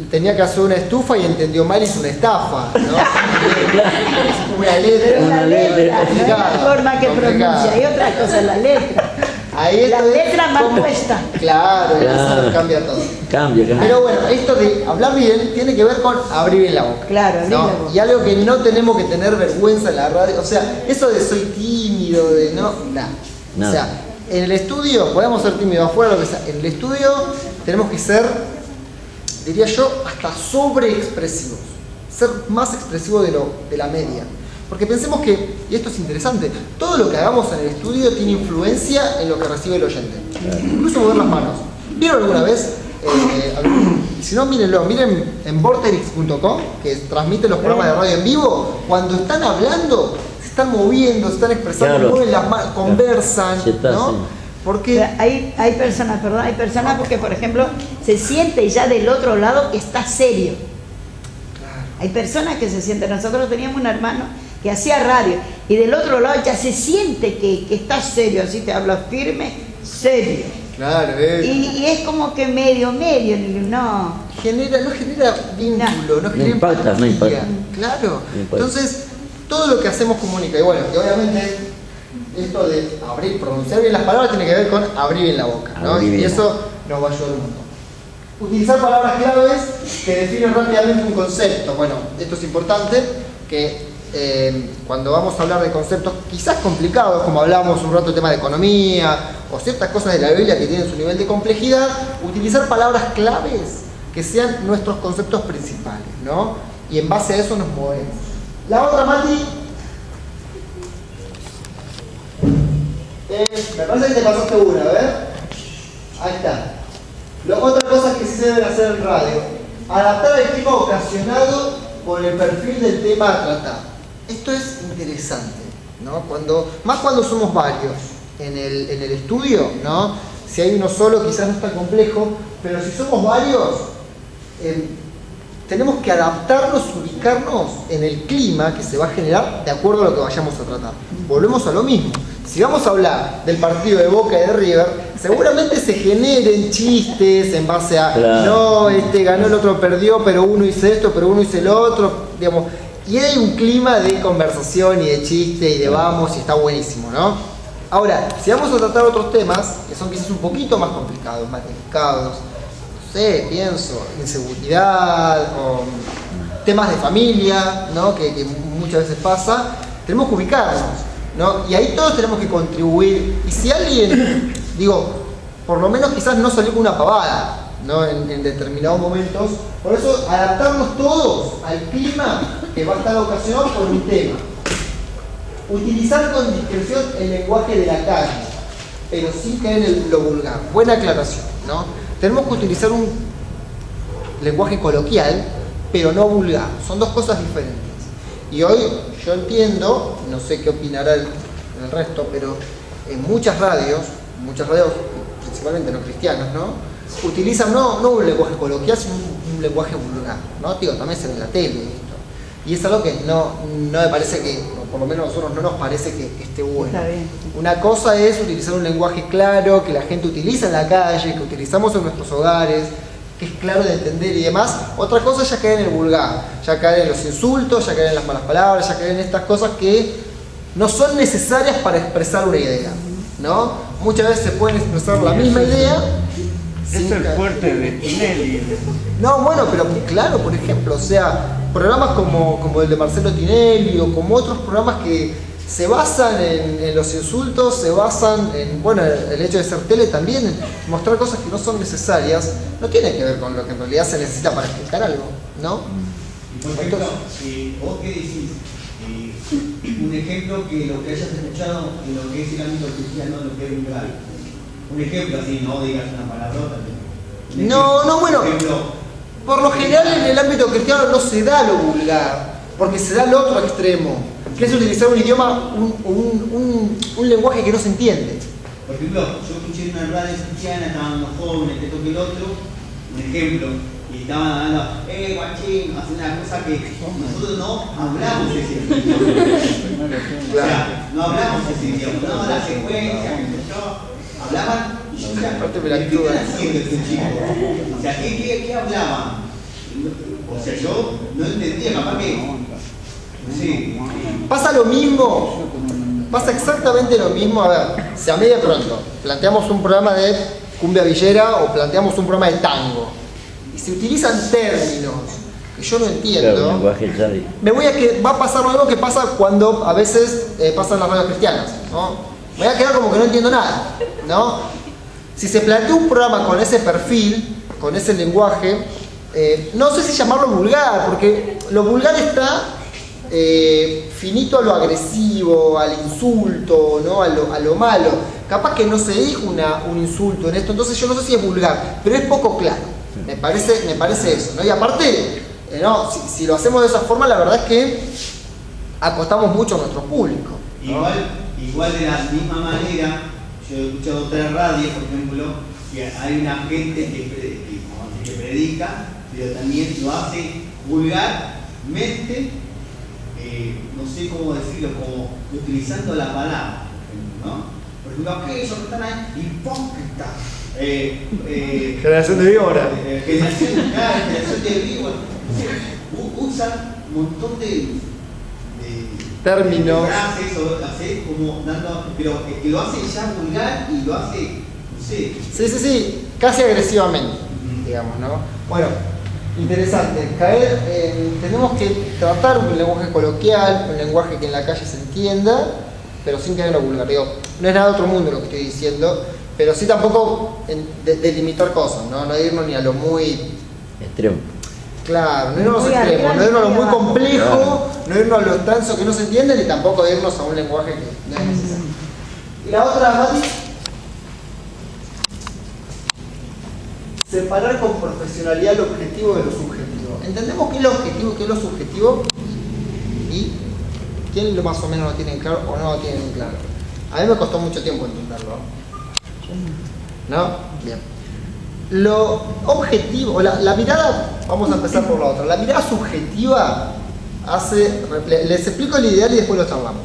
tenía que hacer una estufa y entendió mal, hizo una estafa, ¿no? Una letra. Pero la letra, no es la Complicado, forma que complicado. pronuncia. Hay otra cosa, la letra. Ahí La esto es letra mal como- puesta. Claro, Claro. eso cambia todo. Cambia. Pero bueno, esto de hablar bien tiene que ver con abrir bien la boca. Claro, abrir ¿no? la boca. Y algo que no tenemos que tener vergüenza en la radio. O sea, eso de soy tímido, de no, nada. No. O sea, en el estudio podemos ser tímidos afuera, lo que sea. En el estudio tenemos que ser, diría yo, hasta sobreexpresivos. Ser más expresivos de la media. Porque pensemos que, y esto es interesante, todo lo que hagamos en el estudio tiene influencia en lo que recibe el oyente. Incluso mover las manos. ¿Vieron alguna vez? Si no, mírenlo, miren en vorterix.com, que transmite los programas de radio en vivo. Cuando están hablando, se están moviendo, se están expresando, Claro. mueven las manos, conversan, Sí, está, ¿no? sí. Porque Hay personas porque, por ejemplo, se siente ya del otro lado que está serio. Hay personas que se sienten, nosotros teníamos un hermano que hacía radio y del otro lado ya se siente que está serio, así te habla firme, serio. claro, Y es como que medio, no. no genera vínculo, no genera impacta, no empatía. impacta. Claro. No impacta. Entonces, todo lo que hacemos comunica. Y bueno, y obviamente esto de pronunciar bien las palabras tiene que ver con abrir bien la boca, ¿no? Abrir Y bien. eso nos va a ayudar un montón. Utilizar palabras claves que definen rápidamente un concepto. Bueno, esto es importante, que cuando vamos a hablar de conceptos quizás complicados, como hablamos un rato del tema de economía, o ciertas cosas de la Biblia que tienen su nivel de complejidad, utilizar palabras claves que sean nuestros conceptos principales, ¿no? Y en base a eso nos movemos. La otra, Mati, me parece que te pasaste una, a ver. Ahí está. Otra cosa que sí se debe hacer en radio, adaptar el clima ocasionado por el perfil del tema a tratar. Esto es interesante, ¿no? Más cuando somos varios en el estudio, ¿no? Si hay uno solo quizás no está complejo, pero si somos varios, tenemos que adaptarnos, ubicarnos en el clima que se va a generar de acuerdo a lo que vayamos a tratar. Volvemos a lo mismo. Si vamos a hablar del partido de Boca y de River, seguramente se generen chistes en base a Claro. no, ganó, el otro perdió, pero uno hizo esto, pero uno hizo el otro, digamos. Y hay un clima de conversación y de chiste y de vamos, y está buenísimo, ¿no? Ahora, si vamos a tratar otros temas, que son quizás un poquito más complicados, más delicados, no sé, pienso, inseguridad, o temas de familia, ¿no? Que muchas veces pasa, tenemos que ubicarnos, ¿no? Y ahí todos tenemos que contribuir. Y si alguien, por lo menos quizás no salir con una pavada, ¿no? En determinados momentos. Por eso, adaptarnos todos al clima que va a estar ocasionado por un tema. Utilizar con discreción el lenguaje de la calle, pero sin caer en lo vulgar. Buena aclaración, ¿no? Tenemos que utilizar un lenguaje coloquial, pero no vulgar. Son dos cosas diferentes. Y hoy yo entiendo, no sé qué opinará el resto, pero en muchas radios, principalmente no cristianas, ¿no? Utilizan no un lenguaje coloquial, sino un lenguaje vulgar, ¿no? También se ve en la tele esto. Y es algo que no me parece que, o por lo menos a nosotros no nos parece que esté bueno. Está bien. Una cosa es utilizar un lenguaje claro, que la gente utiliza en la calle, que utilizamos en nuestros hogares, que es claro de entender y demás. Otra cosa es ya caer en el vulgar, ya caer en los insultos, ya caer en las malas palabras, ya caer en estas cosas que no son necesarias para expresar una idea, ¿no? Muchas veces se pueden expresar la misma idea Es el fuerte de Tinelli. No, bueno, pero claro, por ejemplo, o sea, programas como el de Marcelo Tinelli o como otros programas que se basan en los insultos, se basan en, bueno, el hecho de ser tele también, en mostrar cosas que no son necesarias, no tiene que ver con lo que en realidad se necesita para explicar algo, ¿no? Y por ejemplo, vos qué decís, un ejemplo que lo que hayas escuchado en lo que es el ámbito cristiano, lo que es vulgar. Un ejemplo así, no digas una palabrota. No, bueno, Por ejemplo, por lo general en el ámbito cristiano no se da lo vulgar, porque se da el otro extremo, que es utilizar un idioma, un lenguaje que no se entiende. por ejemplo, yo escuché en una radio cristiana, estaban unos jóvenes, que toque el otro, un ejemplo, y estaban hablando, guachín, haciendo una cosa que nosotros no hablamos ese idioma. O sea, no hablamos ese idioma, no, la secuencia, que sé yo, hablaban, y yo decía, ¿qué están haciendo este chico? O sea, ¿qué hablaban? O sea, yo no entendía, capaz que, no sé. Pasa lo mismo, pasa exactamente lo mismo, a ver, si a mí de pronto planteamos un programa de cumbia villera o planteamos un programa de tango, y se utilizan términos que yo no entiendo, Claro, lenguaje ya va a pasar lo mismo que pasa cuando a veces pasan las radios cristianas, ¿no? Me voy a quedar como que no entiendo nada, ¿no? Si se plantea un programa con ese perfil, con ese lenguaje, no sé si llamarlo vulgar, porque lo vulgar está finito a lo agresivo, al insulto, ¿no? a lo malo. Capaz que no se dijo un insulto en esto, entonces yo no sé si es vulgar, pero es poco claro. Me parece eso, ¿no? Y aparte, no, si lo hacemos de esa forma, la verdad es que acostamos mucho a nuestro público, ¿no? Igual de la misma manera, yo he escuchado otras radios, por ejemplo, que hay una gente que predica, pero también lo hace vulgarmente, no sé cómo decirlo, como utilizando la palabra, ¿no? Por ejemplo, aquellos que están ahí, hipócritas. Generación de víbora. Generación de víbora. Usan un montón de términos. Frases, como dando, pero que lo hace ya vulgar y lo hace, no sé. Sí, casi agresivamente, digamos, ¿no? Bueno, interesante. Tenemos que tratar un lenguaje coloquial, un lenguaje que en la calle se entienda, pero sin caer en lo vulgar. Digo, no es nada de otro mundo lo que estoy diciendo, pero sí tampoco delimitar cosas, ¿no? No irnos ni a lo muy extremo. Claro, no irnos a los extremos, no irnos a lo muy complejo, no irnos a lo extenso que no se entiende, ni tampoco irnos a un lenguaje que no es necesario. Y la otra, Mati, separar con profesionalidad lo objetivo de lo subjetivo. Entendemos qué es lo objetivo, qué es lo subjetivo y quién más o menos lo tienen claro o no lo tienen claro. A mí me costó mucho tiempo entenderlo. ¿No? Bien. Lo objetivo, la mirada, vamos a empezar por la otra. La mirada subjetiva les explico el ideal y después lo charlamos.